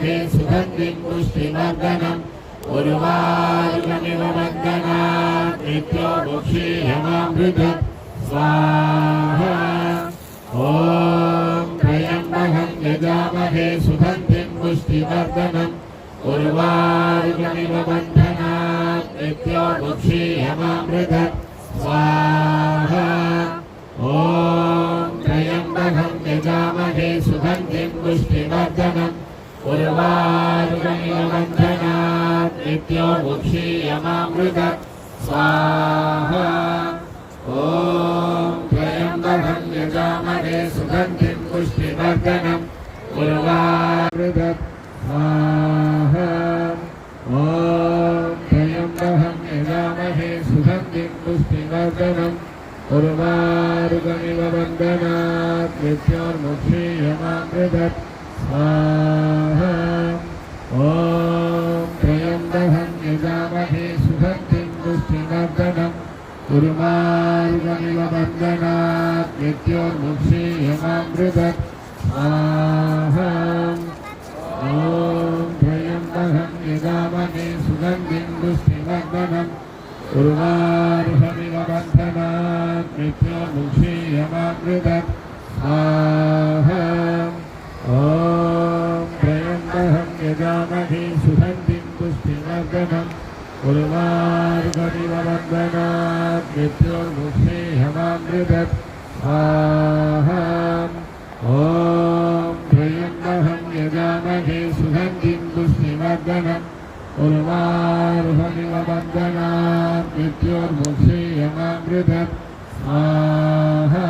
यजामहे सुगन्धिं पुष्टिवर्धनम् उर्वारुकमिव बन्धनात् मृत्योर्मुक्षीयमामृतम् स्वाहा। ॐ त्र्यम्बकं यजामहे सुगन्धिं पुष्टिवर्धनम् उर्वारुकमिव बन्धनात् मृत्योर्मुक्षीयमामृतम् स्वाहा। ॐ त्र्यम्बकं यजामहे सुगन्धिं पुष्टिवर्धनम् उर्वारुकमिव बन्धनात् मृत्योर्मुक्षीयमामृतम् स्वाहा। ॐ त्र्यम्बकं यजामहे सुगन्धिं पुष्टिवर्धनम् उर्वारुकमिव स्वाहा। ॐ त्र्यम्बकं यजामहे सुगन्धिं पुष्टिवर्धनम् उर्वारुकमिव बन्धनात् मृत्योर्मुक्षीयमामृतम् स्वाहा। ॐ त्र्यम्बकं यजामहे सुगन्धिं पुष्टिवर्धनम् उर्वारुकमिव बन्धनात् मृत्योर्मुक्षीयमामृतम् स्वाहा। ॐ त्र्यम्बकं यजामहे सुगन्धिं पुष्टिवर्धनम् उर्वारुकमिव बन्धनात् मृत्योर्मुक्षीयमामृतम् स्वाहा। ॐ त्र्यम्बकं यजामहे सुगन्धिं पुष्टिवर्धनम् उर्वारुकमिव बन्धनात् मृत्योर्मुक्षीयमामृतम् स्वाहा। ॐ त्र्यम्बकं यजामहे सुगन्धिं पुष्टिवर्धनम् उर्वारुकमिव बन्धनात् मृत्योर्मुक्षीयमामृतम् स्वाहा।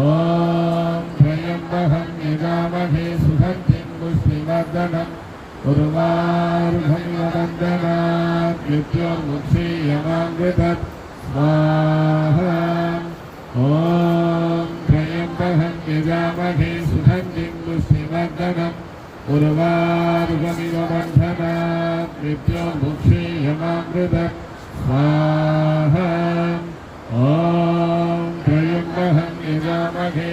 ॐ त्र्यम्बकं यजामहे सुगन्धिं पुष्टिवर्धनम् उर्वारुकमिव बन्धनात् मृत्योर्मुक्षीयमामृतम् स्वाहा। ॐ त्र्यम्बकं यजामहे सुगन्धिं पुष्टिवर्धनम् उर्वारुकमिव बन्धनात् मृत्योर्मुक्षीयमामृतम् स्वाहा। ॐ त्र्यम्बकं यजामहे